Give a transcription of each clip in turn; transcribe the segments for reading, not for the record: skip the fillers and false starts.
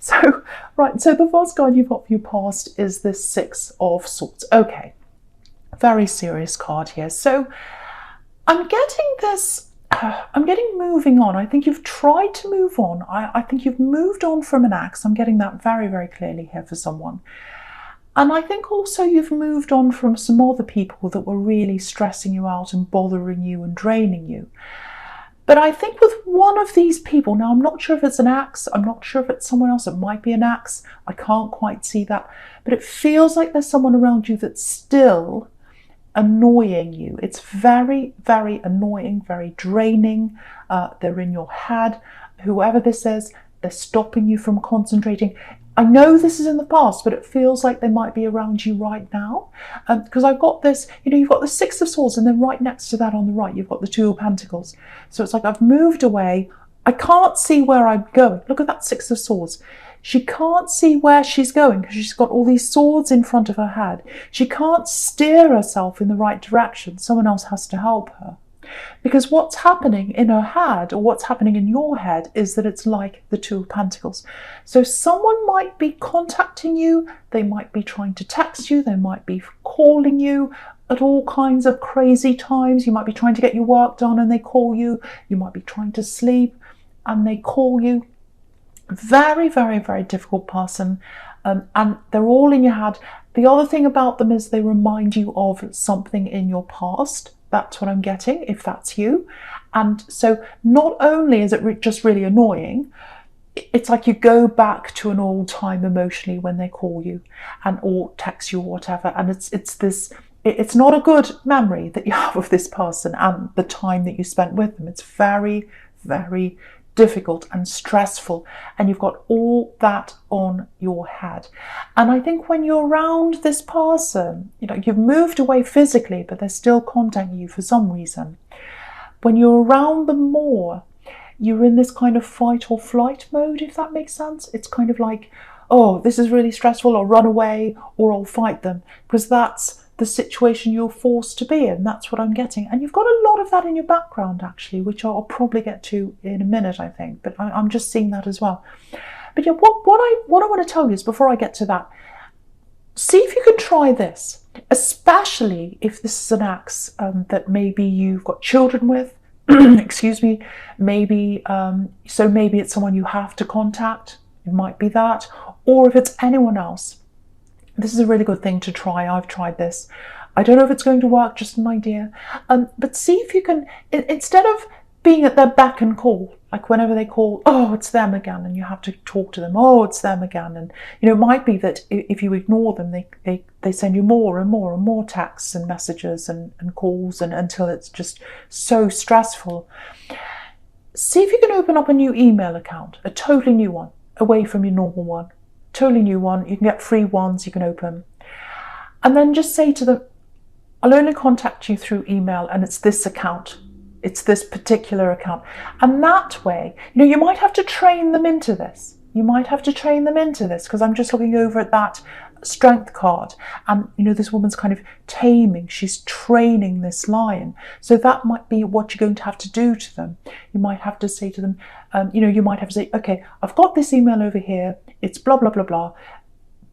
So, right, so the first card you've got for your past is this Six of Swords. Okay, very serious card here. So I'm getting this, I'm getting moving on. I think you've tried to move on. I think you've moved on from an ex. I'm getting that very, very clearly here for someone. And I think also you've moved on from some other people that were really stressing you out and bothering you and draining you. But I think with one of these people, now I'm not sure if it's an ex, I'm not sure if it's someone else, it might be an ex, I can't quite see that, but it feels like there's someone around you that's still annoying you. It's very, very annoying, very draining. They're in your head. Whoever this is, they're stopping you from concentrating. I know this is in the past, but it feels like they might be around you right now. Because I've got this, you've got the Six of Swords, and then right next to that on the right, you've got the Two of Pentacles. So it's like I've moved away. I can't see where I'm going. Look at that Six of Swords. She can't see where she's going because she's got all these swords in front of her head. She can't steer herself in the right direction. Someone else has to help her. Because what's happening in her head, or what's happening in your head, is that it's like the Two of Pentacles. So someone might be contacting you, they might be trying to text you, they might be calling you at all kinds of crazy times. You might be trying to get your work done and they call you. You might be trying to sleep and they call you. Very, very, very difficult person. And they're all in your head. The other thing about them is they remind you of something in your past. That's what I'm getting, if that's you. And so not only is it just really annoying, it's like you go back to an old time emotionally when they call you and or text you or whatever. And it's not a good memory that you have of this person and the time that you spent with them. It's very, very difficult and stressful, and you've got all that on your head. And I think when you're around this person, you've moved away physically, but they're still contacting you for some reason. When you're around them more, you're in this kind of fight or flight mode, if that makes sense. It's kind of like, oh, this is really stressful, I'll run away or I'll fight them, because that's the situation you're forced to be in. That's what I'm getting. And you've got a lot of that in your background, actually, which I'll probably get to in a minute, I think. But I'm just seeing that as well. But yeah, what I want to tell you is, before I get to that, see if you can try this, especially if this is an ex that maybe you've got children with, excuse me, maybe it's someone you have to contact. It might be that. Or if it's anyone else. This is a really good thing to try. I've tried this. I don't know if it's going to work, just an idea. But see if you can, instead of being at their beck and call, like whenever they call, oh, it's them again, and you have to talk to them, oh, it's them again. And, it might be that if you ignore them, they send you more and more and more texts and messages and calls, and until it's just so stressful. See if you can open up a new email account, a totally new one, away from your normal one. Totally new one. You can get free ones you can open. And then just say to them, I'll only contact you through email, and it's this account. It's this particular account. And that way, you might have to train them into this. You might have to train them into this, because I'm just looking over at that strength card, and this woman's kind of taming, she's training this lion. So that might be what you're going to have to do to them. You might have to say to them, you might have to say, okay, I've got this email over here, it's blah blah blah blah,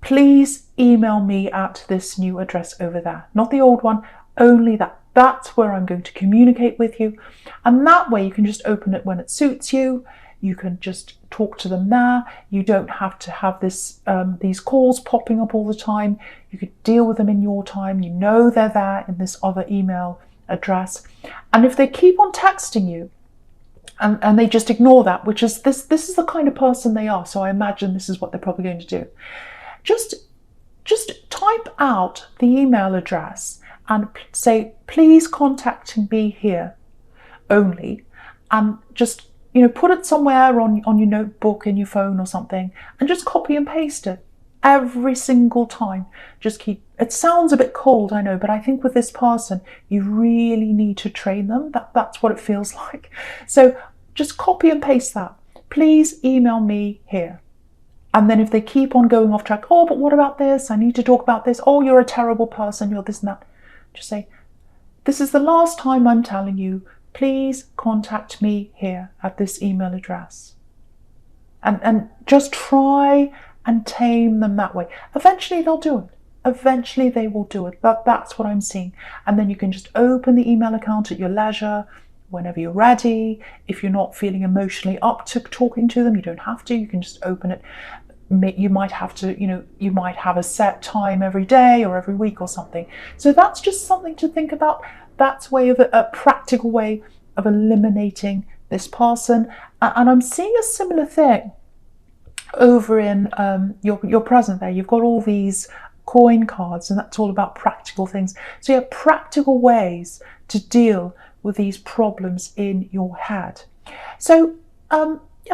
please email me at this new address over there, not the old one, only that's where I'm going to communicate with you. And that way you can just open it when it suits you. You can just talk to them there. You don't have to have these calls popping up all the time. You could deal with them in your time. They're there in this other email address. And if they keep on texting you and they just ignore that, which is this is the kind of person they are. So I imagine this is what they're probably going to do. Just type out the email address and say, please contact me here only, and just put it somewhere on your notebook, in your phone or something, and just copy and paste it every single time. It sounds a bit cold, I know, but I think with this person, you really need to train them. That's what it feels like. So just copy and paste that. Please email me here. And then if they keep on going off track, oh, but what about this? I need to talk about this. Oh, you're a terrible person. You're this and that. Just say, this is the last time I'm telling you, please contact me here at this email address. and just try and tame them that way. Eventually they'll do it. Eventually they will do it. That's what I'm seeing. And then you can just open the email account at your leisure, whenever you're ready. If you're not feeling emotionally up to talking to them, you don't have to. You can just open it. You might have to, you might have a set time every day or every week or something. So that's just something to think about. That's a practical way of eliminating this person. And I'm seeing a similar thing over in your present there. You've got all these coin cards, and that's all about practical things. So you have practical ways to deal with these problems in your head. So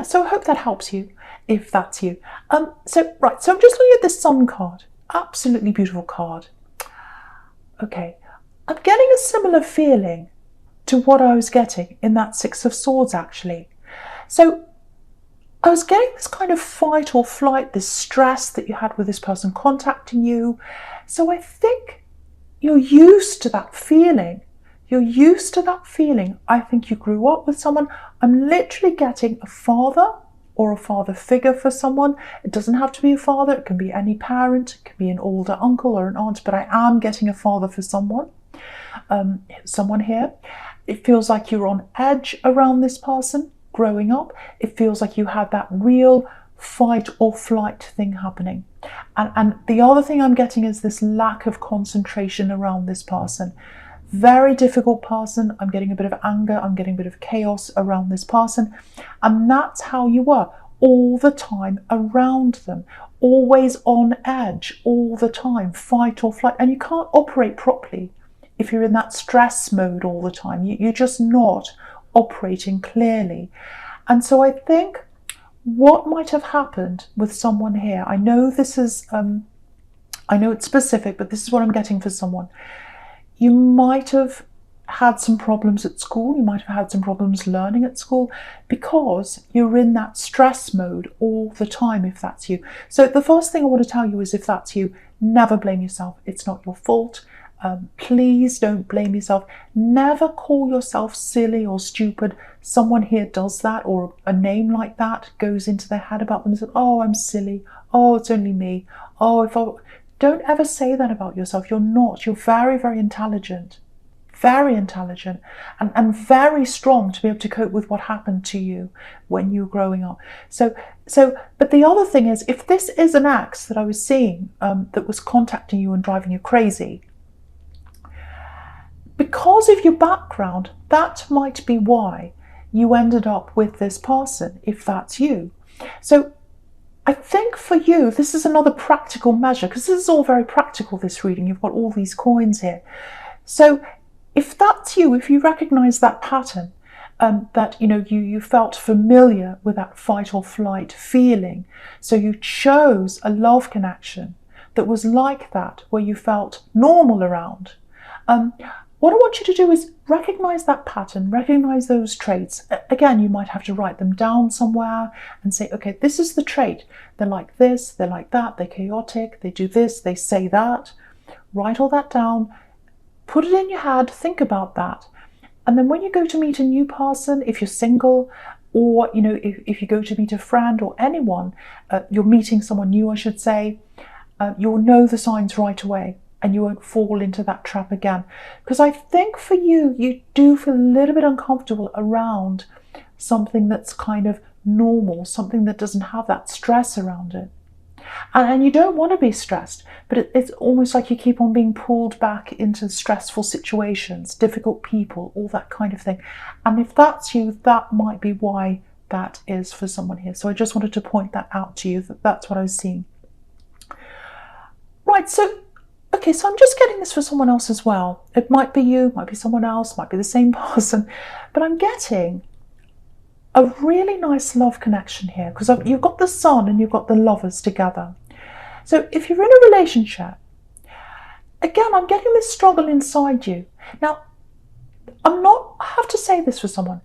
so I hope that helps you, if that's you. So I'm just looking at this Sun card. Absolutely beautiful card. Okay, I'm getting a similar feeling to what I was getting in that Six of Swords, actually. So I was getting this kind of fight or flight, this stress that you had with this person contacting you. So I think you're used to that feeling. You're used to that feeling. I think you grew up with someone. I'm literally getting a father or a father figure for someone. It doesn't have to be a father. It can be any parent. It can be an older uncle or an aunt, but I am getting a father for someone. Someone here. It feels like you're on edge around this person. Growing up, it feels like you had that real fight or flight thing happening. And the other thing I'm getting is this lack of concentration around this person. Very difficult person. I'm getting a bit of anger. I'm getting a bit of chaos around this person. And that's how you were all the time around them. Always on edge all the time. Fight or flight. And you can't operate properly if you're in that stress mode all the time. You're just not operating clearly. And so I think what might have happened with someone here, I know this is, I know it's specific, but this is what I'm getting for someone. You might have had some problems at school. You might have had some problems learning at school because you're in that stress mode all the time, if that's you. So the first thing I want to tell you is, if that's you, never blame yourself. It's not your fault. Please don't blame yourself. Never call yourself silly or stupid. Someone here does that, or a name like that goes into their head about them and says, oh, I'm silly. Oh, it's only me. Oh, don't ever say that about yourself. You're not. You're very, very intelligent. Very intelligent and very strong to be able to cope with what happened to you when you were growing up. But the other thing is, if this is an ex that I was seeing that was contacting you and driving you crazy, because of your background, that might be why you ended up with this person, if that's you. So I think for you, this is another practical measure, because this is all very practical, this reading. You've got all these coins here. So if that's you, if you recognize that pattern, that you felt familiar with that fight or flight feeling, so you chose a love connection that was like that, where you felt normal around, what I want you to do is recognize that pattern, recognize those traits. Again, you might have to write them down somewhere and say, okay, this is the trait. They're like this, they're like that, they're chaotic, they do this, they say that. Write all that down, put it in your head, think about that. And then when you go to meet a new person, if you're single, or if you go to meet a friend or anyone, you're meeting someone new, I should say, you'll know the signs right away. And you won't fall into that trap again. Because I think for you, you do feel a little bit uncomfortable around something that's kind of normal, something that doesn't have that stress around it. And you don't want to be stressed, but it's almost like you keep on being pulled back into stressful situations, difficult people, all that kind of thing. And if that's you, that might be why that is for someone here. So I just wanted to point that out to you, that's what I was seeing. Right, so okay, so I'm just getting this for someone else as well. It might be you, might be someone else, might be the same person, but I'm getting a really nice love connection here, because you've got the Sun and you've got the Lovers together. So if you're in a relationship, again, I'm getting this struggle inside you. Now, I have to say this for someone.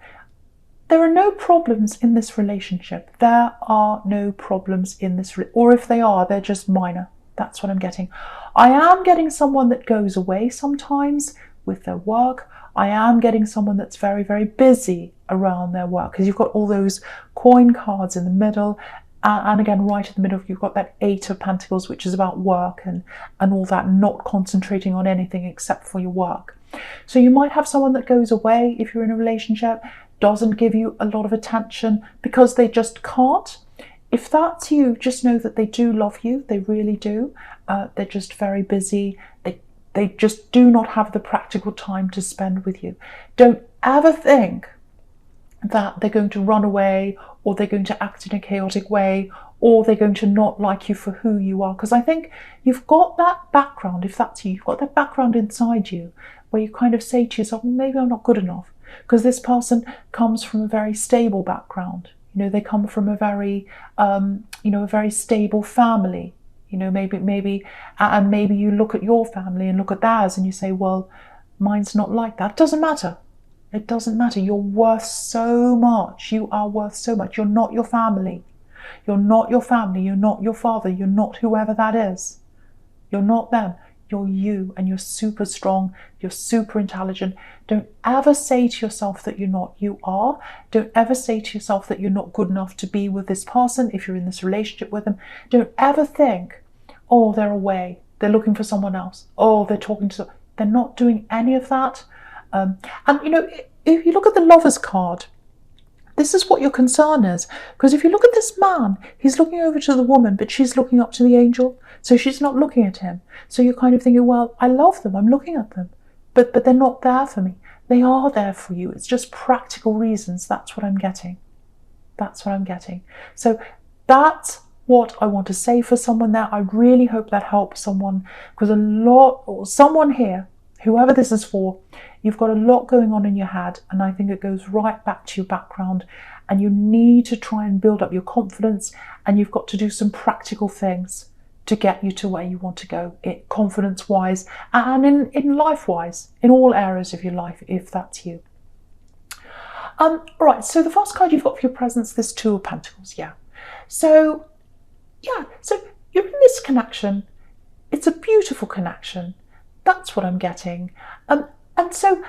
There are no problems in this relationship. There are no problems in this, or if they are, they're just minor. That's what I'm getting. I am getting someone that goes away sometimes with their work. I am getting someone that's very, very busy around their work, because you've got all those coin cards in the middle. And again, right in the middle, you've got that 8 of Pentacles, which is about work and all that, not concentrating on anything except for your work. So you might have someone that goes away if you're in a relationship, doesn't give you a lot of attention because they just can't. If that's you, just know that they do love you. They really do. They're just very busy. They just do not have the practical time to spend with you. Don't ever think that they're going to run away, or they're going to act in a chaotic way, or they're going to not like you for who you are. Because I think you've got that background, if that's you, you've got that background inside you where you kind of say to yourself, well, maybe I'm not good enough. Because this person comes from a very stable background. You know, they come from a very, a very stable family. You know, maybe you look at your family and look at theirs and you say, well, mine's not like that. It doesn't matter. It doesn't matter. You're worth so much. You are worth so much. You're not your family. You're not your family. You're not your father. You're not whoever that is. You're not them. You're you, and you're super strong. You're super intelligent. Don't ever say to yourself that you're not. You are. Don't ever say to yourself that you're not good enough to be with this person if you're in this relationship with them. Don't ever think, oh, they're away. They're looking for someone else. Oh, they're talking to... They're not doing any of that. And, you know, if you look at the Lover's card, this is what your concern is. Because if you look at this man, he's looking over to the woman, but she's looking up to the angel. So she's not looking at him. So you're kind of thinking, well, I love them. I'm looking at them. But they're not there for me. They are there for you. It's just practical reasons. That's what I'm getting. That's what I'm getting. So that's what I want to say for someone there. I really hope that helps someone. Because someone here, whoever this is for, you've got a lot going on in your head, and I think it goes right back to your background, and you need to try and build up your confidence, and you've got to do some practical things to get you to where you want to go, confidence-wise and in life-wise, in all areas of your life, if that's you. Right, so the first card you've got for your presence, this 2 of Pentacles, So you're in this connection. It's a beautiful connection. That's what I'm getting. And so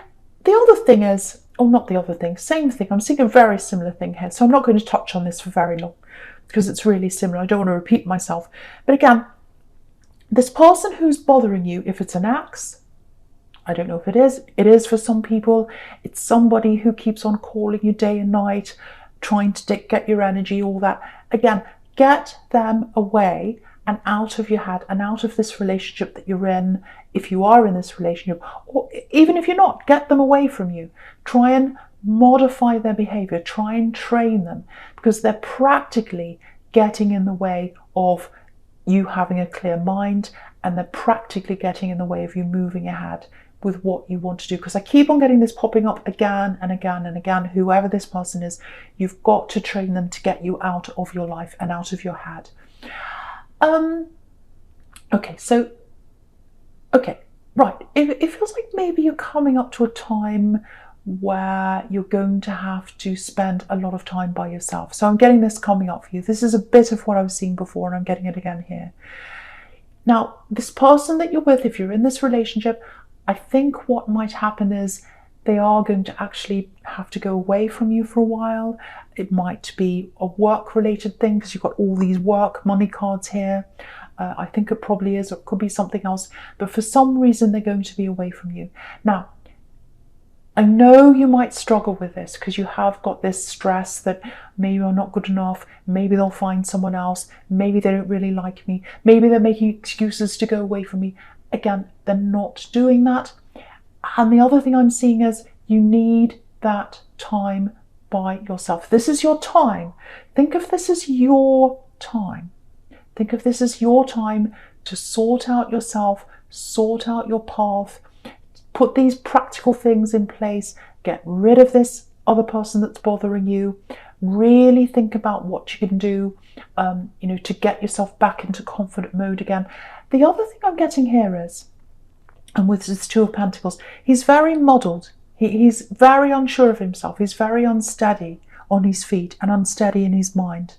the other thing is, or not the other thing, same thing. I'm seeing a very similar thing here. So I'm not going to touch on this for very long because it's really similar. I don't want to repeat myself. But again, this person who's bothering you, if it's an ex, I don't know if it is. It is for some people. It's somebody who keeps on calling you day and night, trying to get your energy, all that. Again, get them away and out of your head and out of this relationship that you're in. If you are in this relationship, or even if you're not, get them away from you. Try and modify their behavior. Try and train them, because they're practically getting in the way of you having a clear mind, and they're practically getting in the way of you moving ahead with what you want to do. Because I keep on getting this popping up again and again and again. Whoever this person is, you've got to train them to get you out of your life and out of your head. Okay, right. It feels like maybe you're coming up to a time where you're going to have to spend a lot of time by yourself. So I'm getting this coming up for you. This is a bit of what I was seeing before, and I'm getting it again here. Now, this person that you're with, if you're in this relationship, I think what might happen is they are going to actually have to go away from you for a while. It might be a work-related thing, because you've got all these work money cards here. I think it probably is, or it could be something else. But for some reason, they're going to be away from you. Now, I know you might struggle with this because you have got this stress that maybe I'm not good enough, maybe they'll find someone else, maybe they don't really like me, maybe they're making excuses to go away from me. Again, they're not doing that. And the other thing I'm seeing is you need that time by yourself. This is your time. Think of this as your time. Think of this as your time to sort out yourself, sort out your path, put these practical things in place, get rid of this other person that's bothering you, really think about what you can do, to get yourself back into confident mode again. The other thing I'm getting here is, and with this 2 of Pentacles, he's very muddled. He's very unsure of himself. He's very unsteady on his feet and unsteady in his mind.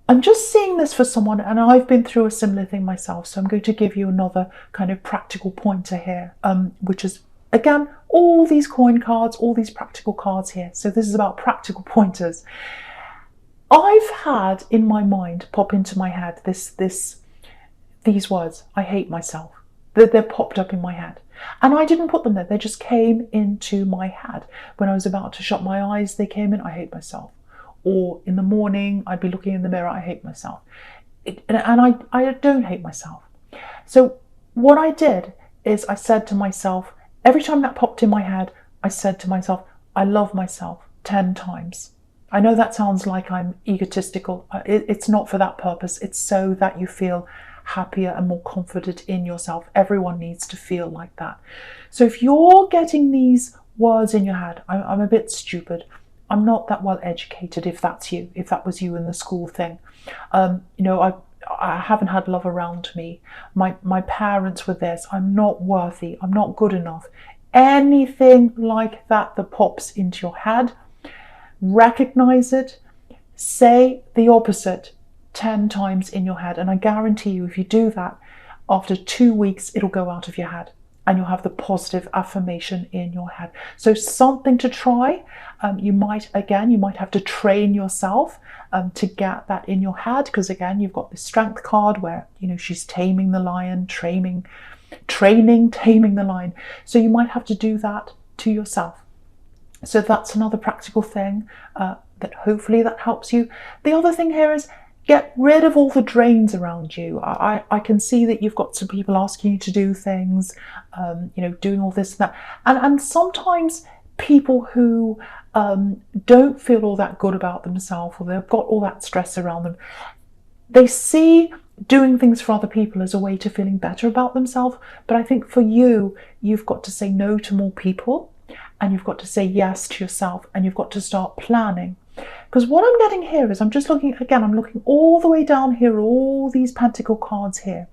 I'm just seeing this for someone, and I've been through a similar thing myself, so I'm going to give you another kind of practical pointer here, which is Again, all these coin cards, all these practical cards here. So this is about practical pointers. I've had in my mind pop into my head these words, I hate myself. They've popped up in my head. And I didn't put them there. They just came into my head. When I was about to shut my eyes, they came in, I hate myself. Or in the morning, I'd be looking in the mirror, I hate myself. And I don't hate myself. So what I did is I said to myself, every time that popped in my head, I said to myself, I love myself 10 times. I know that sounds like I'm egotistical. It's not for that purpose. It's so that you feel happier and more confident in yourself. Everyone needs to feel like that. So if you're getting these words in your head, I'm a bit stupid. I'm not that well educated, if that's you, if that was you in the school thing. I haven't had love around me. My parents were this. I'm not worthy. I'm not good enough. Anything like that pops into your head, recognize it, say the opposite 10 times in your head. And I guarantee you, if you do that, after 2 weeks, it'll go out of your head and you'll have the positive affirmation in your head. So something to try. You might have to train yourself to get that in your head, because again, you've got this strength card where, she's taming the lion, training, taming the lion. So you might have to do that to yourself. So that's another practical thing that hopefully that helps you. The other thing here is get rid of all the drains around you. I can see that you've got some people asking you to do things, doing all this and that. And sometimes people who don't feel all that good about themselves, or they've got all that stress around them, they see doing things for other people as a way to feeling better about themselves. But I think for you, you've got to say no to more people, and you've got to say yes to yourself, and you've got to start planning. Because what I'm getting here is, I'm looking all the way down here, all these pentacle cards here.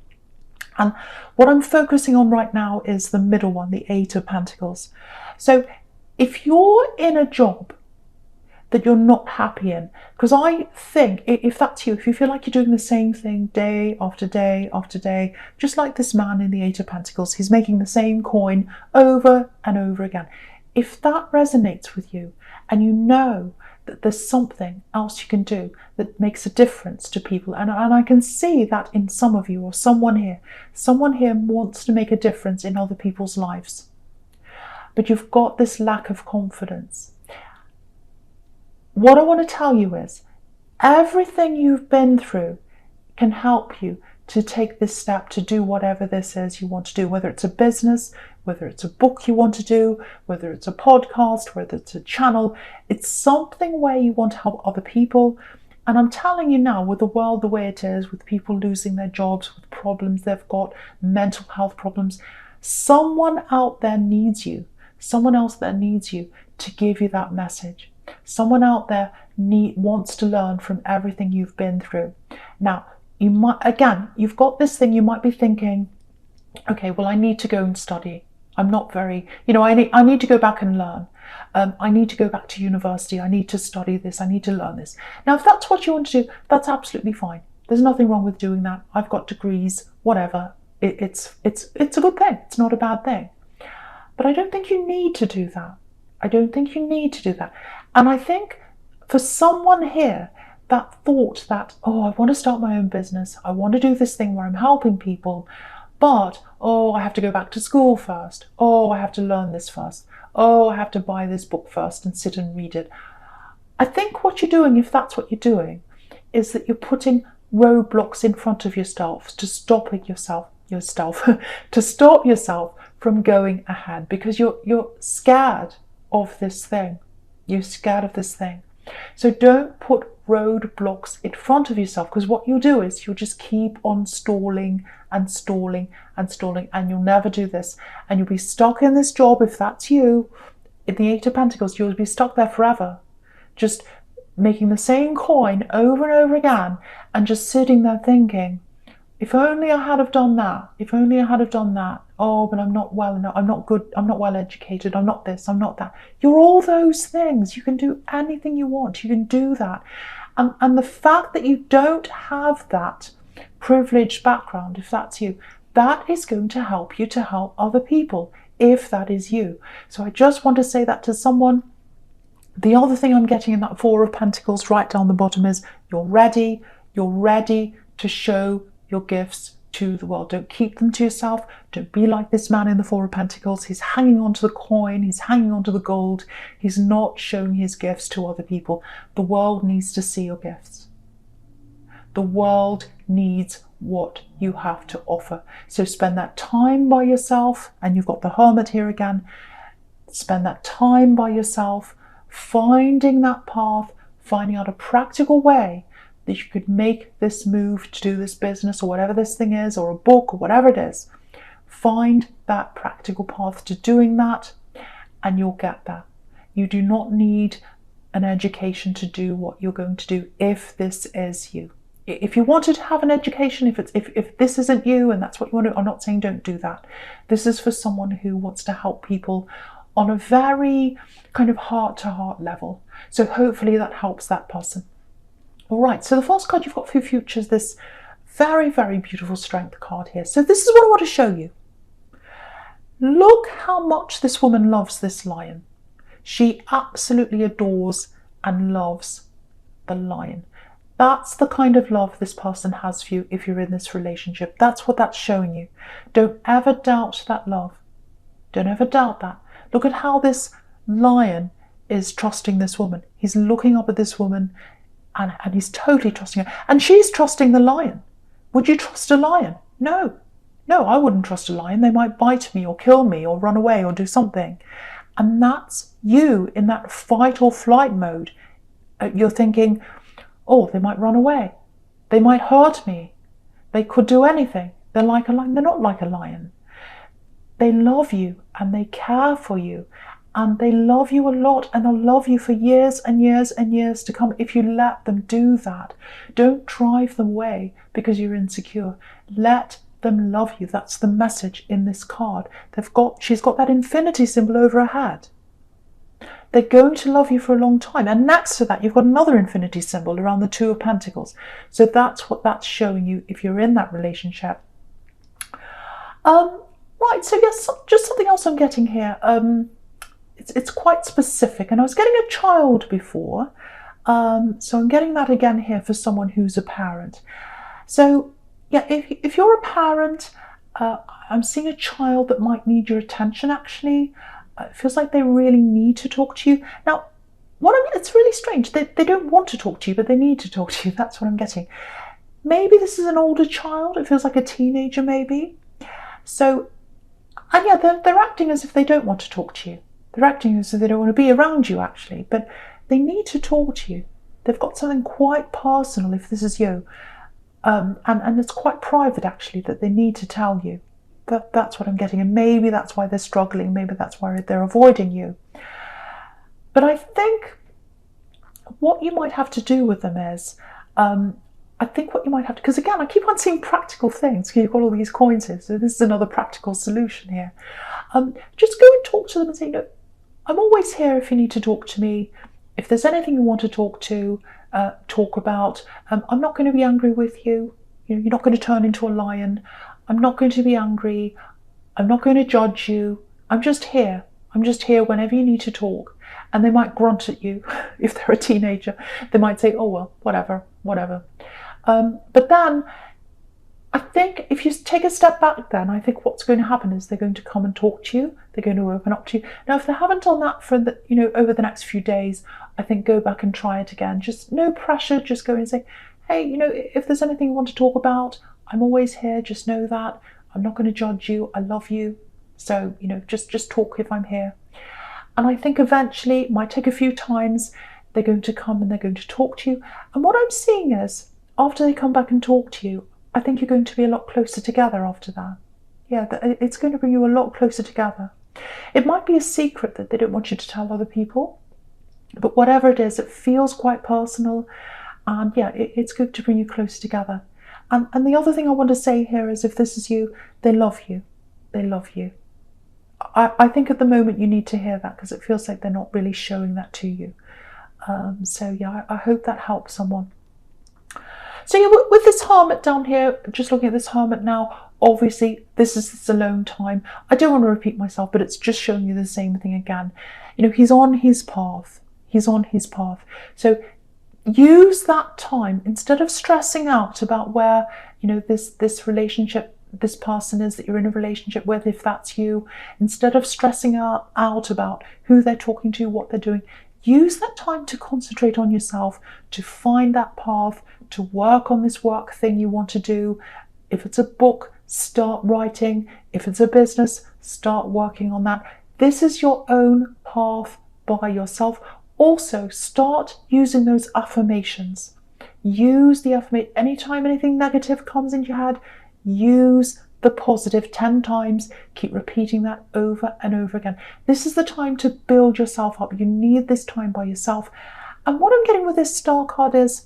And what I'm focusing on right now is the middle one, the 8 of Pentacles. So if you're in a job that you're not happy in, because I think if that's you, if you feel like you're doing the same thing day after day after day, just like this man in the 8 of Pentacles, he's making the same coin over and over again. If that resonates with you, and you know that there's something else you can do that makes a difference to people, and I can see that in some of you, or someone here wants to make a difference in other people's lives, but you've got this lack of confidence. What I want to tell you is, everything you've been through can help you to take this step to do whatever this is you want to do, whether it's a business, whether it's a book you want to do, whether it's a podcast, whether it's a channel. It's something where you want to help other people. And I'm telling you now, with the world the way it is, with people losing their jobs, with problems they've got, mental health problems, someone out there needs you. Someone else there needs you to give you that message. Someone out there wants to learn from everything you've been through. Now, you've got this thing, you might be thinking, okay, well, I need to go and study. I'm not very, I need to go back and learn. I need to go back to university. I need to study this. I need to learn this. Now, if that's what you want to do, that's absolutely fine. There's nothing wrong with doing that. I've got degrees, whatever. It's a good thing. It's not a bad thing. But I don't think you need to do that. And I think for someone here, that thought that, oh, I want to start my own business. I want to do this thing where I'm helping people. But, oh, I have to go back to school first. Oh, I have to learn this first. Oh, I have to buy this book first and sit and read it. I think what you're doing, if that's what you're doing, is that you're putting roadblocks in front of yourself to stop yourself from going ahead, because you're scared of this thing. You're scared of this thing. So don't put roadblocks in front of yourself, because what you'll do is you'll just keep on stalling and stalling and stalling, and you'll never do this, and you'll be stuck in this job. If that's you, in the 8 of Pentacles, you'll be stuck there forever, just making the same coin over and over again, and just sitting there thinking, if only I had have done that, if only I had have done that. Oh, but I'm not well enough, I'm not good, I'm not well educated, I'm not this, I'm not that. You're all those things. You can do anything you want, you can do that. And the fact that you don't have that privileged background, if that's you, that is going to help you to help other people. if that is you. So I just want to say that to someone. The other thing I'm getting in that Four of Pentacles right down the bottom is you're ready to show your gifts to the world. Don't keep them to yourself. Don't be like this man in the Four of Pentacles. He's hanging on to the coin. He's hanging on to the gold. He's not showing his gifts to other people. The world needs to see your gifts. The world needs what you have to offer. So spend that time by yourself, and you've got the Hermit here again. Spend that time by yourself, finding that path, finding out a practical way that you could make this move to do this business or whatever this thing is, or a book or whatever it is. Find that practical path to doing that, and you'll get there. You do not need an education to do what you're going to do if this is you. If you wanted to have an education, if this isn't you and that's what you want to, I'm not saying don't do that. This is for someone who wants to help people on a very kind of heart-to-heart level. So hopefully that helps that person. All right, so the first card you've got for your future is this very, very beautiful Strength card here. So this is what I want to show you. Look how much this woman loves this lion. She absolutely adores and loves the lion. That's the kind of love this person has for you if you're in this relationship. That's what that's showing you. Don't ever doubt that love. Don't ever doubt that. Look at how this lion is trusting this woman. He's looking up at this woman and he's totally trusting her. And she's trusting the lion. Would you trust a lion? No. No, I wouldn't trust a lion. They might bite me or kill me or run away or do something. And that's you in that fight or flight mode. You're thinking, oh, they might run away. They might hurt me. They could do anything. They're like a lion. They're not like a lion. They love you and they care for you. And they love you a lot, and they'll love you for years and years and years to come if you let them do that. Don't drive them away because you're insecure. Let them love you. That's the message in this card. She's got that infinity symbol over her head. They're going to love you for a long time. And next to that, you've got another infinity symbol around the Two of Pentacles. So that's what that's showing you if you're in that relationship. Right, so yes, just something else I'm getting here. It's quite specific, and I was getting a child before, so I'm getting that again here for someone who's a parent. So yeah, if you're a parent, I'm seeing a child that might need your attention actually. It feels like they really need to talk to you. Now, it's really strange. They don't want to talk to you, but they need to talk to you. That's what I'm getting. Maybe this is an older child. It feels like a teenager maybe. So, and yeah, they're acting as if they don't want to talk to you. They're acting as if they don't want to be around you, actually, but they need to talk to you. They've got something quite personal, if this is you, and it's quite private, actually, that they need to tell you. That's what I'm getting, and maybe that's why they're struggling. Maybe that's why they're avoiding you. But I think what you might have to do with them is, because again, I keep on seeing practical things. You've got all these coins here, so this is another practical solution here. Just go and talk to them and say, look, I'm always here if you need to talk to me. If there's anything you want to talk about, I'm not going to be angry with you. You're not going to turn into a lion. I'm not going to be angry. I'm not going to judge you. I'm just here. I'm just here whenever you need to talk. And they might grunt at you if they're a teenager. They might say, oh, well, whatever. But then I think if you take a step back then, I think what's going to happen is they're going to come and talk to you. They're going to open up to you. Now, if they haven't done that for over the next few days, I think go back and try it again. Just no pressure. Just go and say, hey, if there's anything you want to talk about, I'm always here. Just know that. I'm not going to judge you. I love you. So, just talk if I'm here. And I think eventually, it might take a few times, they're going to come and they're going to talk to you. And what I'm seeing is, after they come back and talk to you, I think you're going to be a lot closer together after that. Yeah, it's going to bring you a lot closer together. It might be a secret that they don't want you to tell other people, but whatever it is, it feels quite personal. And yeah, it's good to bring you closer together. And the other thing I want to say here is, if this is you, they love you. They love you. I think at the moment you need to hear that, because it feels like they're not really showing that to you. So yeah, I hope that helps someone. So yeah, with this hermit down here, just looking at this hermit now, obviously this is this alone time. I don't want to repeat myself, but it's just showing you the same thing again. You know, he's on his path. He's on his path. So use that time instead of stressing out about where, you know, this relationship, this person is that you're in a relationship with, if that's you. Instead of stressing out about who they're talking to, what they're doing, use that time to concentrate on yourself, to find that path, to work on this work thing you want to do. If it's a book, start writing. If it's a business, start working on that. This is your own path by yourself. Also, start using those affirmations. Use the affirmation. Anytime anything negative comes into your head, use the positive 10 times. Keep repeating that over and over again. This is the time to build yourself up. You need this time by yourself. And what I'm getting with this star card is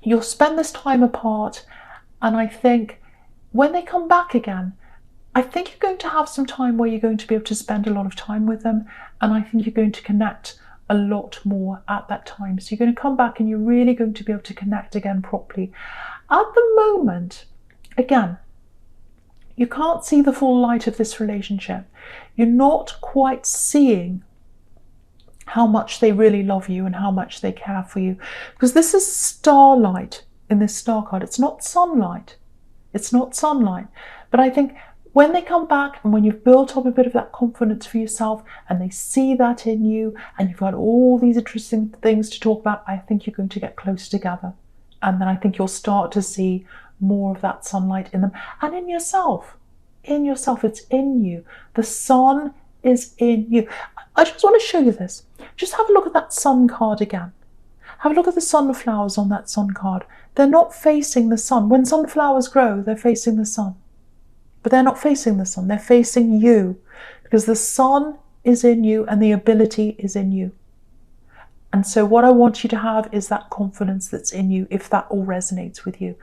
you'll spend this time apart, and I think when they come back again, I think you're going to have some time where you're going to be able to spend a lot of time with them, and I think you're going to connect a lot more at that time. So you're going to come back and you're really going to be able to connect again properly. At the moment, again, you can't see the full light of this relationship. You're not quite seeing how much they really love you and how much they care for you, because this is starlight in this star card. It's not sunlight. It's not sunlight. But I think when they come back and when you've built up a bit of that confidence for yourself and they see that in you and you've got all these interesting things to talk about, I think you're going to get closer together. And then I think you'll start to see more of that sunlight in them and in yourself. In yourself, it's in you. The sun is in you. I just want to show you this. Just have a look at that sun card again. Have a look at the sunflowers on that sun card. They're not facing the sun. When sunflowers grow, they're facing the sun. But they're not facing the sun. They're facing you, because the sun is in you and the ability is in you. And so what I want you to have is that confidence that's in you, if that all resonates with you.